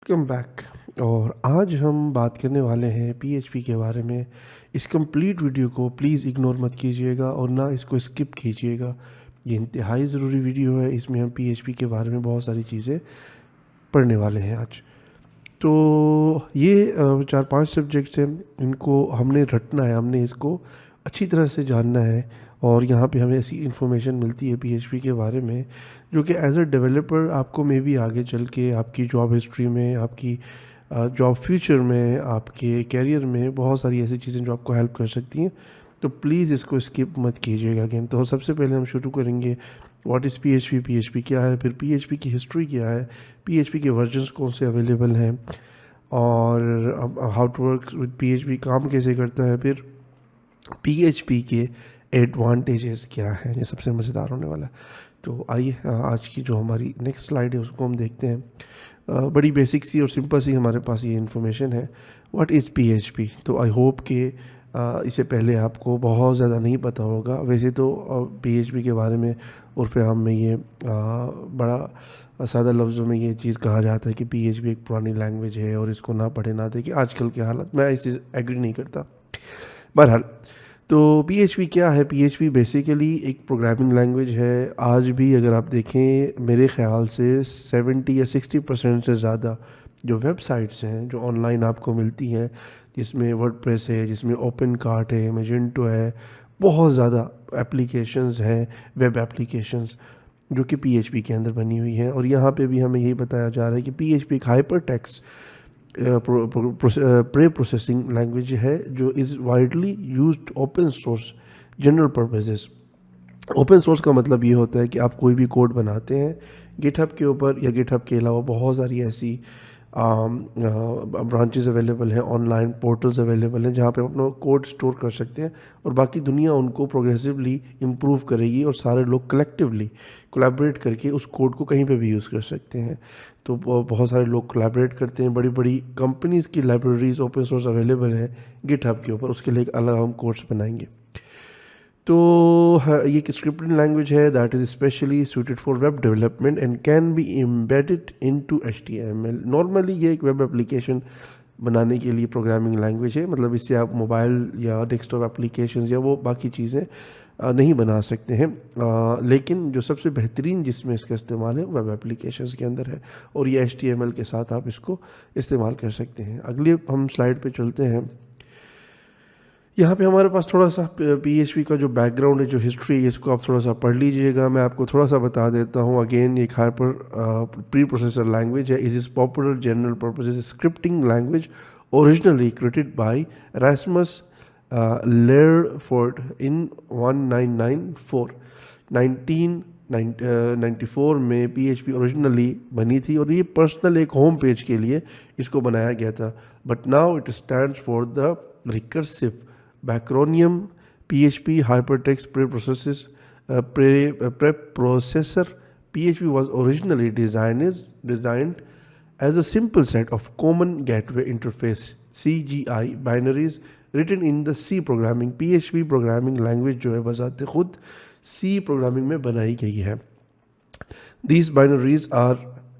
Welcome back. और आज हम बात करने वाले हैं पीएचपी के बारे में। इस कंप्लीट वीडियो को प्लीज़ इग्नोर मत कीजिएगा और ना इसको स्किप कीजिएगा। ये इंतहाई ज़रूरी वीडियो है। इसमें हम पीएचपी के बारे में बहुत सारी चीज़ें पढ़ने वाले हैं आज। तो ये 4-5 सब्जेक्ट्स हैं, इनको हमने रटना है, हमने इसको अच्छी तरह से जानना है। और यहाँ पे हमें ऐसी इन्फॉर्मेशन मिलती है पीएचपी के बारे में जो कि एज अ डेवलपर आपको मे बी आगे चल के आपकी जॉब हिस्ट्री में, आपकी जॉब फ्यूचर में, आपके कैरियर में बहुत सारी ऐसी चीज़ें जो आपको हेल्प कर सकती हैं। तो प्लीज़ इसको स्किप मत कीजिएगा अगेन। तो सबसे पहले हम शुरू करेंगे व्हाट इज़ पीएचपी, पीएचपी क्या है, फिर पीएचपी की हिस्ट्री क्या है, पीएचपी के वर्जन्स कौन से अवेलेबल हैं, और how to work with PHP, काम कैसे करता है, फिर पीएचपी के एडवांटेजेस क्या हैं। ये सबसे मज़ेदार होने वाला है। तो आइए आज की जो हमारी नेक्स्ट स्लाइड है उसको हम देखते हैं। बड़ी बेसिक सी और सिंपल सी हमारे पास ये इन्फॉर्मेशन है व्हाट इज़ पीएचपी। तो आई होप कि इससे पहले आपको बहुत ज़्यादा नहीं पता होगा। वैसे तो पीएचपी के बारे में उर्फ़ आम में ये बड़ा सादा लफ्ज़ों में ये चीज़ कहा जाता है कि पीएचपी एक पुरानी लैंग्वेज है और इसको ना पढ़े ना देखें आजकल के हालत। मैं इस चीज़ एग्री नहीं करता। बहरहाल, तो पीएचपी क्या है? पीएचपी बेसिकली एक प्रोग्रामिंग लैंग्वेज है। आज भी अगर आप देखें मेरे ख़्याल से 70 या 60% से ज़्यादा जो वेबसाइट्स हैं जो ऑनलाइन आपको मिलती हैं, जिसमें वर्डप्रेस है, जिसमें ओपन कार्ट है, मैजेंटो है, बहुत ज़्यादा एप्लीकेशंस हैं, वेब एप्लीकेशंस जो कि पीएचपी के अंदर बनी हुई हैं। और यहाँ पे भी हमें यही बताया जा रहा है कि पीएचपी एक hyper text pre processing language है जो is widely used open source general purposes. Open source का मतलब ये होता है कि आप कोई भी कोड बनाते हैं गिटहब के ऊपर या गिटहब के अलावा बहुत सारी ऐसी ब्रांचेस अवेलेबल हैं, ऑनलाइन पोर्टल्स अवेलेबल हैं जहाँ पे आप अपना कोड स्टोर कर सकते हैं और बाकी दुनिया उनको प्रोग्रेसिवली इम्प्रूव करेगी और सारे लोग कलेक्टिवली कोलैबोरेट करके उस कोड को कहीं पे भी यूज़ कर सकते हैं। तो बहुत सारे लोग कोलैबोरेट करते हैं। बड़ी बड़ी कंपनीज़ की लाइब्रेरीज ओपन सोर्स अवेलेबल हैं गिटहब के ऊपर, उसके लिए एक अलग हम कोर्स बनाएंगे। तो ये एक स्क्रिप्टिंग लैंग्वेज है that is specially suited for web development and can be embedded into HTML। Normally ये एक वेब एप्लीकेशन बनाने के लिए प्रोग्रामिंग लैंग्वेज है, मतलब इससे आप मोबाइल या डेस्कटॉप एप्लीकेशंस या वो बाकी चीज़ें नहीं बना सकते हैं। लेकिन जो सबसे बेहतरीन जिसमें इसका इस्तेमाल है वेब एप्लीकेशंस के अंदर है और ये HTML के साथ आप इसको इस्तेमाल कर सकते हैं। अगले हम स्लाइड पे चलते हैं। यहाँ पे हमारे पास थोड़ा सा पीएचपी का जो बैकग्राउंड है, जो हिस्ट्री है, इसको आप थोड़ा सा पढ़ लीजिएगा। मैं आपको थोड़ा सा बता देता हूँ। अगेन एक हाइपर प्री प्रोसेसर लैंग्वेज है। Is popular general purpose scripting language originally created by Rasmus Lerdorf in 1994 में पीएचपी ओरिजिनली बनी थी और ये पर्सनल एक होम पेज के लिए इसको बनाया गया था। But now it stands for the recursive Backronium PHP hypertext preprocessor. PHP was originally designed as a simple set of common gateway interface CGI binaries written in the C programming. PHP programming language जो है बजाते खुद C programming में बनाई गई है। These binaries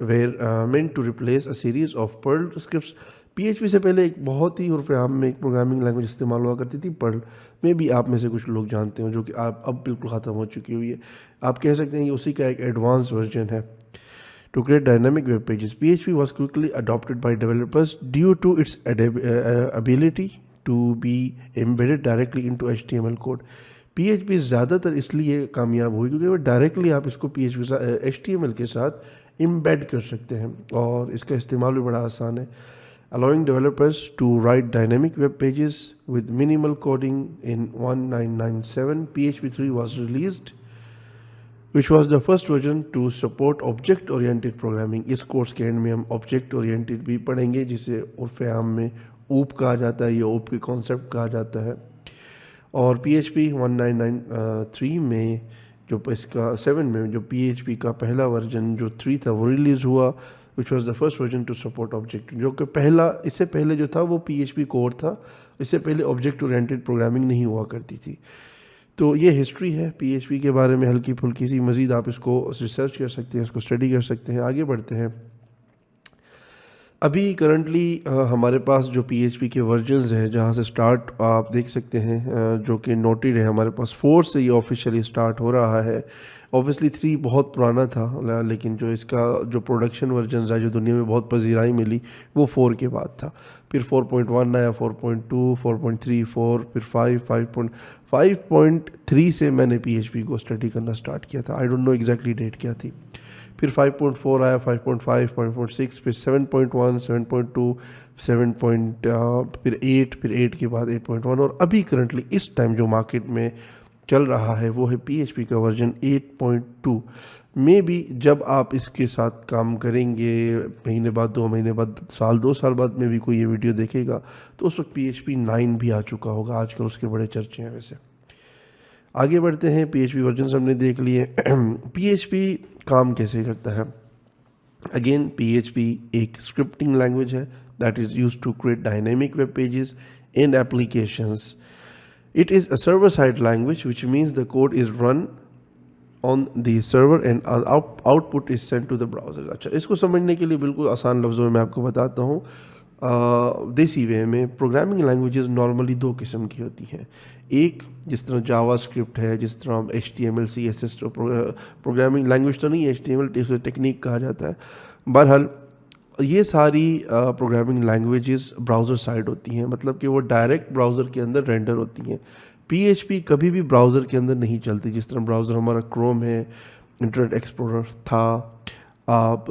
were meant to replace a series of Perl scripts. PHP से पहले एक बहुत ही उर्फ़ आम में एक प्रोग्रामिंग लैंग्वेज इस्तेमाल हुआ करती थी, पर्ल। में भी आप में से कुछ लोग जानते हो, जो कि आप अब बिल्कुल ख़त्म हो चुकी हुई है। आप कह सकते हैं कि उसी का एक एडवांस वर्जन है। To create dynamic web pages, PHP was quickly adopted by developers due to its ability to be embedded directly into HTML code. PHP ज़्यादातर इसलिए कामयाब हुई क्योंकि वो डायरेक्टली आप इसको PHP HTML के साथ एम्बेड कर सकते हैं और इसका इस्तेमाल भी बड़ा आसान है। Allowing developers to write dynamic web pages with minimal coding in 1997, PHP 3 was released, which was the first version to support object-oriented programming. इस कोर्स के एंड में हम object-oriented भी पढ़ेंगे, जिसे उर्फ़ आम में OOP कहा जाता है या OOP के कॉन्सेप्ट कहा जाता है। और PHP 1993 में जो इसका 7 में जो PHP का पहला वर्जन जो 3 था वो रिलीज़ हुआ, which was the first version to support object। जो कि इससे पहले जो था वो PHP कोर था। इससे पहले ऑब्जेक्ट ओरिएंटेड प्रोग्रामिंग नहीं हुआ करती थी। तो ये हिस्ट्री है PHP के बारे में, हल्की फुल्की सी। मज़ीद आप इसको रिसर्च कर सकते हैं, इसको स्टडी कर सकते हैं। आगे बढ़ते हैं। ابھی کرنٹلی ہمارے پاس جو پی ایچ پی کے ورژنز ہیں جہاں سے سٹارٹ آپ دیکھ سکتے ہیں جو کہ نوٹیڈ ہے ہمارے پاس 4 سے یہ آفیشیلی سٹارٹ ہو رہا ہے. اوبویسلی 3 بہت پرانا تھا لیکن جو اس کا جو پروڈکشن ورژنز ہے جو دنیا میں بہت پذیرائی ملی وہ 4 کے بعد تھا. پھر 4.1 آیا, 4.2, 4.3, 4, پھر 5, 5.3 سے میں نے پی ایچ پی کو اسٹڈی کرنا سٹارٹ کیا تھا. I don't know exactly date کیا تھی. پھر 5.4 آیا, 5.5, 5.6, پھر 7.1, 7.2, 7. پھر 8, پھر 8 کے بعد 8.1 اور ابھی کرنٹلی اس ٹائم جو مارکیٹ میں چل رہا ہے وہ ہے پی ایچ پی کا ورژن 8.2. میں بھی جب آپ اس کے ساتھ کام کریں گے مہینے بعد, 2 مہینے بعد, سال 2 سال بعد میں بھی کوئی یہ ویڈیو دیکھے گا تو اس وقت پی ایچ پی 9 بھی آ چکا ہوگا. آج کل اس کے بڑے چرچے ہیں. ویسے آگے بڑھتے ہیں. پی ایچ پی ورژنز ہم نے دیکھ لیے. پی ایچ پی کام کیسے کرتا ہے؟ اگین پی ایچ پی ایک اسکرپٹنگ لینگویج ہے that is use to create dynamic web pages and applications. It is a server-side language, which means the code is run on the server and output is sent to the browser. اچھا, اس کو سمجھنے کے لیے بالکل آسان لفظوں میں آپ کو بتاتا ہوں. دیسی وے میں پروگرامنگ لینگویجز نارملی 2 قسم کی ہوتی ہیں. ایک جس طرح جاوا اسکرپٹ ہے, جس طرح H T M L C S S programming language تو نہیں, H T M L technique کہا جاتا ہے. بہرحال یہ ساری پروگرامنگ لینگویجز براؤزر سائڈ ہوتی ہیں, مطلب کہ وہ ڈائریکٹ براؤزر کے اندر رینڈر ہوتی ہیں. پی ایچ پی کبھی بھی براؤزر کے اندر نہیں چلتی. جس طرح براؤزر ہمارا کروم ہے, انٹرنیٹ ایکسپلورر تھا,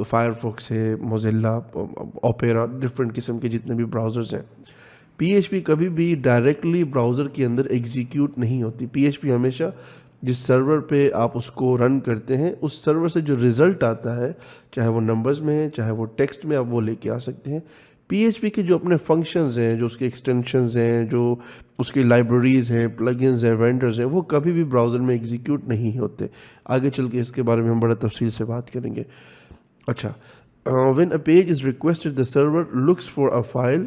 فائر فاکس ہے, موزیلا, اوپیرا, ڈفرینٹ قسم کے جتنے بھی براؤزرز ہیں, پی ایچ پی کبھی بھی ڈائریکٹلی براؤزر کے اندر ایگزیکیوٹ نہیں ہوتی. پی ایچ پی ہمیشہ جس سرور پہ آپ اس کو رن کرتے ہیں اس سرور سے جو رزلٹ آتا ہے, چاہے وہ نمبرز میں ہے چاہے وہ ٹیکسٹ میں, آپ وہ لے کے آ سکتے ہیں. پی ایچ پی کے جو اپنے فنکشنز ہیں, جو اس کے ایکسٹینشنز ہیں, جو اس کی لائبریریز ہیں, پلگنز ہیں, وینڈرز ہیں, وہ کبھی بھی براؤزر میں ایگزیکیوٹ نہیں ہوتے. آگے چل کے اس کے بارے میں ہم بڑا تفصیل سے بات کریں گے. اچھا, when a page is requested, the server looks for a file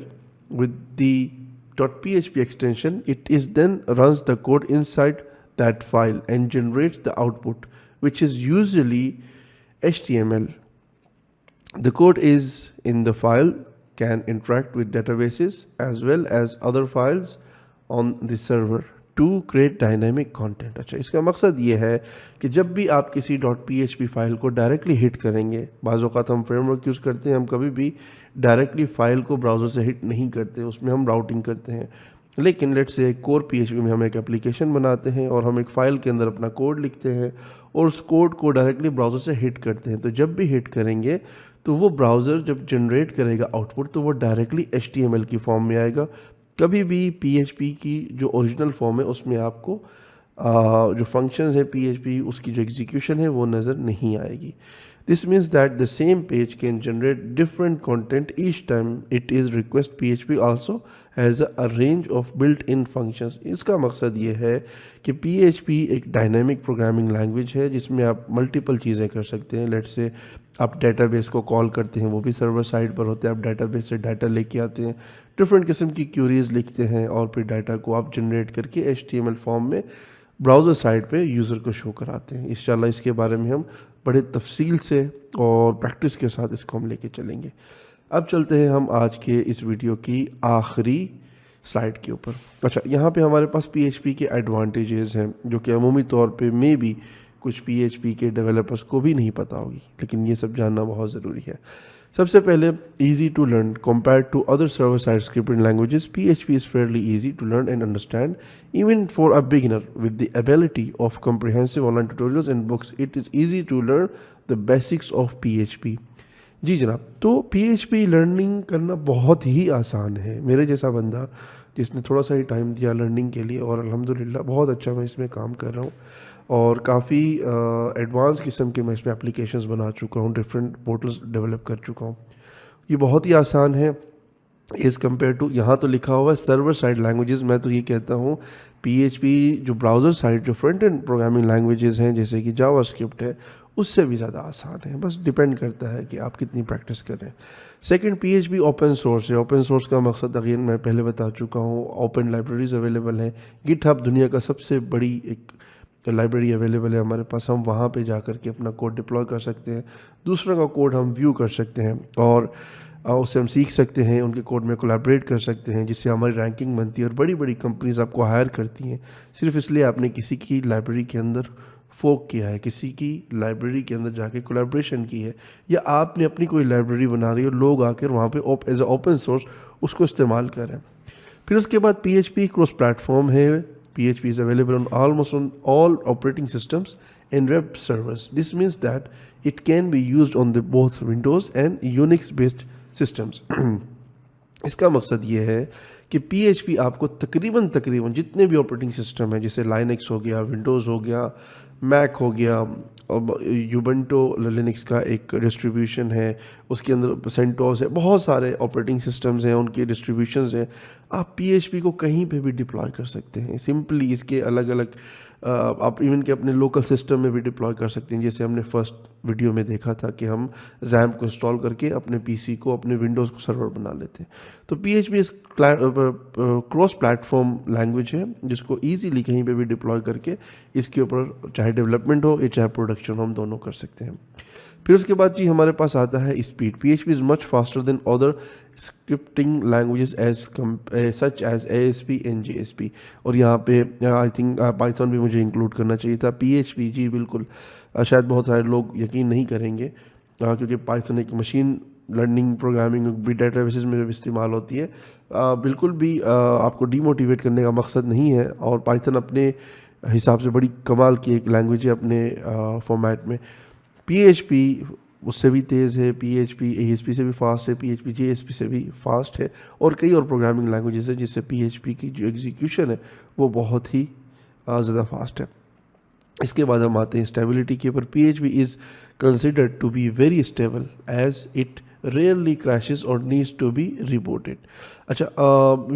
with the .php extension. It is then runs the code inside that file and generates the output, which is usually HTML. The code is in the file can interact with databases as well as other files on the server to create dynamic content. اچھا, اس کا مقصد یہ ہے کہ جب بھی آپ کسی .php فائل کو ڈائریکٹلی ہٹ کریں گے, بعض اوقات ہم فریم ورک یوز کرتے ہیں, ہم کبھی بھی ڈائریکٹلی فائل کو براؤزر سے ہٹ نہیں کرتے, اس میں ہم راؤٹنگ کرتے ہیں. لیکن لیٹ سے کور پی ایچ پی میں ہم ایک اپلیکیشن بناتے ہیں اور ہم ایک فائل کے اندر اپنا کوڈ لکھتے ہیں اور اس کوڈ کو ڈائریکٹلی براؤزر سے ہٹ کرتے ہیں. تو جب بھی ہٹ کریں گے تو وہ براؤزر جب جنریٹ کرے گا آؤٹ پٹ تو وہ directly H T M L کی فارم میں آئے گا. کبھی بھی پی ایچ پی کی جو اوریجنل فارم ہے اس میں آپ کو جو فنکشنز ہیں پی ایچ پی اس کی جو ایگزیکیوشن ہے وہ نظر نہیں آئے گی. This means that the same page can generate different content each time it is request. PHP also has a range of built-in functions. اس کا مقصد یہ ہے کہ پی ایچ پی ایک ڈائنامک پروگرامنگ لینگویج ہے جس میں آپ ملٹیپل چیزیں کر سکتے ہیں. لیٹ سے آپ ڈیٹا بیس کو کال کرتے ہیں, وہ بھی سرور سائڈ پر ہوتے ہیں, آپ ڈیٹا بیس سے ڈیٹا لے کے آتے ہیں, ڈفرینٹ قسم کی کیوریز لکھتے ہیں اور پھر ڈیٹا کو آپ جنریٹ کر کے H T M L form میں براؤزر سائٹ پہ یوزر کو شو کراتے ہیں. انشاءاللہ اس کے بارے میں ہم بڑے تفصیل سے اور پریکٹس کے ساتھ اس کو ہم لے کے چلیں گے. اب چلتے ہیں ہم آج کے اس ویڈیو کی آخری سلائڈ کے اوپر. اچھا, یہاں پہ ہمارے پاس پی ایچ پی کے ایڈوانٹیجز ہیں جو کہ عمومی طور پہ میں بھی کچھ پی ایچ پی کے ڈیولپرز کو بھی نہیں پتہ ہوگی, لیکن یہ سب جاننا بہت ضروری ہے. سب سے پہلے easy to learn compare to other server side scripting languages. P H P is fairly easy to learn and understand even for a beginner with the ability of comprehensive online tutorials and books. It is easy to learn the basics of PHP. جی جناب, تو پی H پی learning کرنا بہت ہی آسان ہے. میرے جیسا بندہ جس نے تھوڑا سا ہی ٹائم دیا لرننگ کے لیے اور الحمدللہ بہت اچھا میں اس میں کام کر رہا ہوں اور کافی ایڈوانس قسم کے میں اس میں اپلیکیشنز بنا چکا ہوں, ڈفرینٹ پورٹلز ڈیولپ کر چکا ہوں. یہ بہت ہی آسان ہے ایز کمپیئر ٹو, یہاں تو لکھا ہوا ہے سرور سائڈ لینگویجز. میں تو یہ کہتا ہوں پی ایچ پی جو براؤزر سائڈ جو فرنٹ اینڈ پروگرامنگ لینگویجز ہیں جیسے کہ جاوا اسکرپٹ ہے اس سے بھی زیادہ آسان ہے. بس ڈپینڈ کرتا ہے کہ آپ کتنی پریکٹس کریں. Second, P H P open source ہے. اوپن سورس کا مقصد اگین میں پہلے بتا چکا ہوں, اوپن لائبریریز اویلیبل ہیں. گٹ ہب دنیا کا سب سے بڑی ایک لائبریری اویلیبل ہے ہمارے پاس. ہم وہاں پہ جا کر کے اپنا کوڈ ڈپلوائے کر سکتے ہیں, دوسروں کا کوڈ ہم ویو کر سکتے ہیں. اور उससे हम सीख सकते हैं, उनके कोड में कोलैबोरेट कर सकते हैं, जिससे हमारी रैंकिंग बनती है और बड़ी बड़ी कंपनीज आपको हायर करती हैं सिर्फ इसलिए आपने किसी की लाइब्रेरी के अंदर फोक किया है, किसी की लाइब्रेरी के अंदर जाके कोलैबोरेशन की है, या आपने अपनी कोई लाइब्रेरी बना रही है और लोग आकर वहाँ पे एज ए ओपन सोर्स उसको इस्तेमाल कर रहे हैं। फिर उसके बाद PHP क्रॉस प्लेटफॉर्म है। PHP is available on almost on all operating systems and web servers. This means that it can be used on the both Windows and Unix based systems. इसका मकसद ये है कि PHP आपको तकरीबन जितने भी ऑपरेटिंग सिस्टम है, जैसे लाइनक्स हो गया, विंडोज़ हो गया, मैक हो गया, और यूबंटो लिनक्स का एक डिस्ट्रीब्यूशन है, उसके अंदर सेंटोस है, बहुत सारे ऑपरेटिंग सिस्टम्स हैं, उनके डिस्ट्रीब्यूशंस हैं, आप PHP को कहीं पे भी डिप्लॉय कर सकते हैं सिंपली। इसके अलग अलग आप इवन के अपने लोकल सिस्टम में भी डिप्लॉय कर सकते हैं, जैसे हमने फर्स्ट वीडियो में देखा था कि हम XAMPP को इंस्टॉल करके अपने PC को, अपने विंडोज़ को सर्वर बना लेते हैं। तो PHP इस क्रॉस प्लेटफॉर्म लैंग्वेज है जिसको ईजीली कहीं पे भी डिप्लॉय करके इसके ऊपर चाहे डेवलपमेंट हो या चाहे प्रोडक्शन हो, हम दोनों कर सकते हैं। फिर उसके बाद जी हमारे पास आता है speed. PHP is much faster than other scripting languages such as ASP and JSP। और यहाँ पे आई थिंक पाइथन भी मुझे इंक्लूड करना चाहिए था। PHP जी बिल्कुल, शायद बहुत सारे लोग यकीन नहीं करेंगे क्योंकि पाइथन एक मशीन लर्निंग प्रोग्रामिंग भी डेटाबेसेस में इस्तेमाल होती है। बिल्कुल भी आपको डीमोटिवेट करने का मकसद नहीं है, और पाइथन अपने हिसाब से बड़ी कमाल की एक लैंग्वेज है अपने फॉर्मेट में। PHP उससे भी तेज़ है, PHP ASP से भी फास्ट है, PHP JSP से भी फास्ट है, और कई और प्रोग्रामिंग लैंग्वेजेस है जिससे PHP की जो एग्जीक्यूशन है वो बहुत ही ज़्यादा फास्ट है। इसके बाद हम आते हैं स्टेबिलिटी के ऊपर। PHP is considered to be very stable as it rarely crashes और नीड्स टू बी रिबूटेड। अच्छा,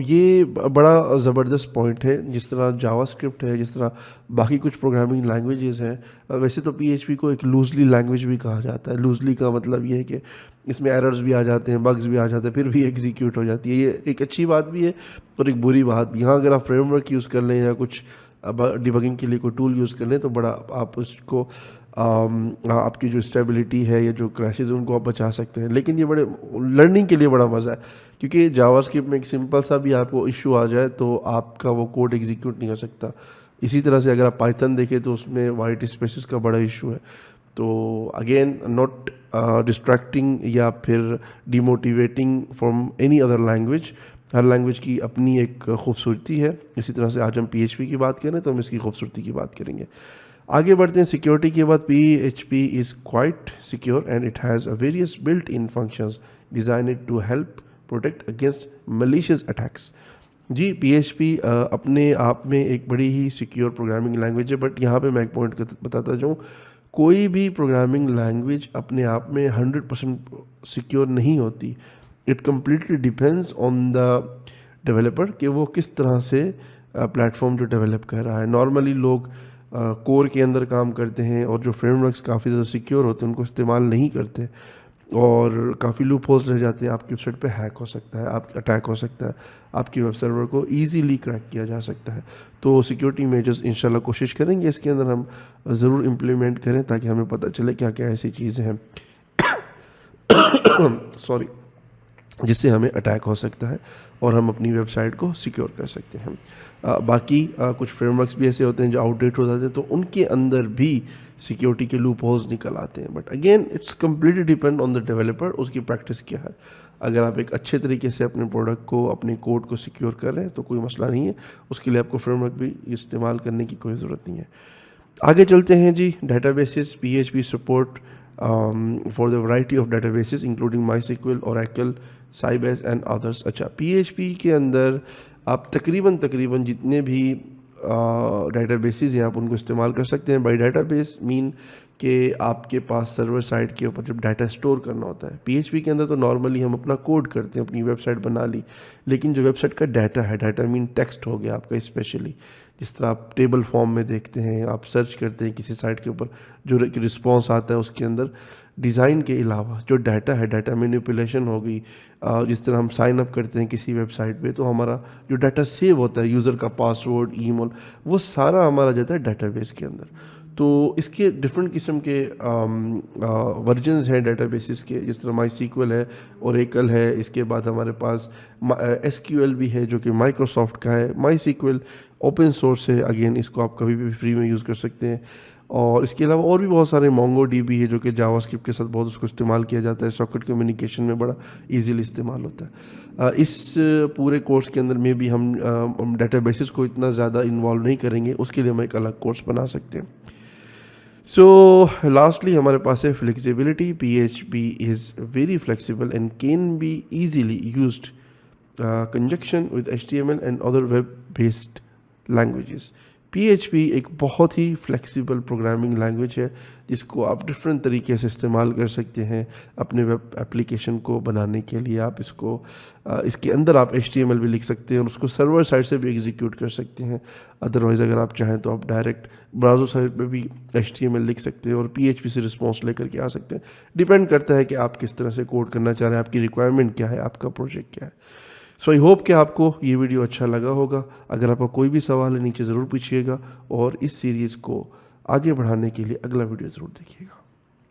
ये बड़ा ज़बरदस्त पॉइंट है। जिस तरह जावास्क्रिप्ट है, जिस तरह बाकी कुछ प्रोग्रामिंग लैंग्वेजेस हैं, वैसे तो PHP को एक लूजली लैंग्वेज भी कहा जाता है। लूजली का मतलब ये है कि इसमें एरर्स भी आ जाते हैं, बग्स भी आ जाते हैं, फिर भी एग्जीक्यूट हो जाती है। ये एक अच्छी बात भी है और एक बुरी बात भी। यहाँ अगर आप फ्रेमवर्क यूज़ कर लें या कुछ डिबगिंग के लिए कोई टूल यूज़ कर लें तो बड़ा आप उसको आपकी जो स्टेबिलिटी है या जो क्रैशेस हैं उनको आप बचा सकते हैं। लेकिन ये बड़े लर्निंग के लिए बड़ा मज़ा है, क्योंकि जावास्क्रिप्ट में एक सिंपल सा भी आपको इशू आ जाए तो आपका वो कोड एग्जीक्यूट नहीं हो सकता। इसी तरह से अगर आप पाइथन देखें तो उसमें वाइट स्पेसेस का बड़ा इशू है। तो अगेन नॉट डिस्ट्रैक्टिंग या फिर demotivating from any other language. Her language की अपनी एक खूबसूरती है। इसी तरह से आज हम PHP की बात करें तो हम इसकी खूबसूरती की बात करेंगे। आगे बढ़ते हैं सिक्योरिटी के बाद। PHP is quite secure and it has a various built in functions designed to help protect against malicious attacks. जी PHP अपने आप में एक बड़ी ही सिक्योर प्रोग्रामिंग लैंग्वेज है, बट यहाँ पे मैं एक पॉइंट बताता जाऊँ, कोई भी प्रोग्रामिंग लैंग्वेज अपने आप में 100% सिक्योर नहीं होती। It completely depends on the developer कि वो किस तरह से प्लेटफॉर्म जो डेवलप कर रहा है। नॉर्मली लोग कोर के अंदर काम करते हैं और जो फ्रेमवर्क्स काफ़ी ज़्यादा सिक्योर होते हैं उनको इस्तेमाल नहीं करते, और काफ़ी लूप होल्स रह जाते हैं। आपकी वेबसाइट पे हैक हो सकता है, आप अटैक हो सकता है, आपकी वेब सर्वर को ईजीली क्रैक किया जा सकता है। तो सिक्योरिटी मेजर्स इंशाल्लाह कोशिश करेंगे इसके अंदर हम ज़रूर इम्प्लीमेंट करें ताकि हमें पता चले क्या क्या ऐसी चीज़ें हैं सॉरी जिससे हमें अटैक हो सकता है और हम अपनी वेबसाइट को सिक्योर कर सकते हैं। बाकी कुछ फ्रेमवर्क्स भी ऐसे होते हैं जो आउटडेट हो जाते हैं, तो उनके अंदर भी सिक्योरिटी के लूप होल्स निकल आते हैं। But again it's completely depend on the developer, उसकी प्रैक्टिस क्या है। अगर आप एक अच्छे तरीके से अपने प्रोडक्ट को, अपने कोड को सिक्योर कर रहे हैं तो कोई मसला नहीं है, उसके लिए आपको फ्रेमवर्क भी इस्तेमाल करने की कोई ज़रूरत नहीं है। आगे चलते हैं जी। Databases. PHP support for the variety of databases including MySQL, Oracle, Sybase and others. अच्छा, PHP के अंदर आप तकरीबन जितने भी डेटाबेसेस हैं आप उनको इस्तेमाल कर सकते हैं। बाय डेटाबेस मीन कि आपके पास सर्वर साइड के ऊपर जब डाटा स्टोर करना होता है। PHP के अंदर तो नॉर्मली हम अपना कोड करते हैं, अपनी वेबसाइट बना ली, लेकिन जो वेबसाइट का डाटा है, डाटा मीन टेक्स्ट हो गया आपका, स्पेशली जिस तरह आप टेबल फॉर्म में देखते हैं, आप सर्च करते हैं किसी साइट के ऊपर, जो रिस्पॉन्स आता है उसके अंदर डिज़ाइन के अलावा जो डाटा है, डाटा मैनिपुलेशन हो गई। जिस तरह हम साइन अप करते हैं किसी वेबसाइट पे तो हमारा जो डाटा सेव होता है, यूज़र का पासवर्ड, ईमेल, वो सारा हमारा जाता है डाटाबेस के अंदर। تو اس کے ڈفرینٹ قسم کے ورژنز ہیں ڈیٹا بیسز کے، جس طرح مائی سیکول ہے، اوریکل ہے، اس کے بعد ہمارے پاس ایس کیو ایل بھی ہے جو کہ مائیکروسافٹ کا ہے۔ مائی سیکول اوپن سورس ہے، اگین اس کو آپ کبھی بھی فری میں یوز کر سکتے ہیں۔ اور اس کے علاوہ اور بھی بہت سارے مونگو ڈی بھی ہے جو کہ جاوا اسکرپٹ کے ساتھ بہت اس کو استعمال کیا جاتا ہے، ساکٹ کمیونیکیشن میں بڑا ایزیلی استعمال ہوتا ہے۔ اس پورے کورس کے اندر میں بھی ہم ڈیٹا بیسز کو اتنا زیادہ انوالو نہیں کریں گے، اس کے لیے ہم ایک الگ کورس بنا سکتے ہیں۔ سو لاسٹلی ہمارے پاس ہے flexibility. P H P is very flexible and can be easily used conjunction with HTML and other web based languages. P H P ایک بہت ہی فلیکسیبل پروگرامنگ لینگویج ہے جس کو آپ ڈفرینٹ طریقے سے استعمال کر سکتے ہیں اپنے ویب اپلیکیشن کو بنانے کے لیے۔ آپ اس کے اندر آپ HTML بھی لکھ سکتے ہیں اور اس کو سرور سائڈ سے بھی ایگزیکیوٹ کر سکتے ہیں۔ ادروائز اگر آپ چاہیں تو آپ ڈائریکٹ براؤزر سائٹ پہ بھی HTML لکھ سکتے ہیں اور پی ایچ پی سے رسپانس لے کر کے آ سکتے ہیں۔ ڈیپینڈ کرتا ہے کہ آپ کس طرح سے کوڈ کرنا چاہ رہے ہیں، آپ کی ریکوائرمنٹ کیا ہے، آپ کا پروجیکٹ کیا ہے۔ سو آئی ہوپ کہ آپ کو یہ ویڈیو اچھا لگا ہوگا۔ اگر آپ کا کوئی بھی سوال ہے نیچے ضرور پوچھیے گا، اور اس سیریز کو آگے بڑھانے کے لیے اگلا ویڈیو ضرور دیکھیے گا۔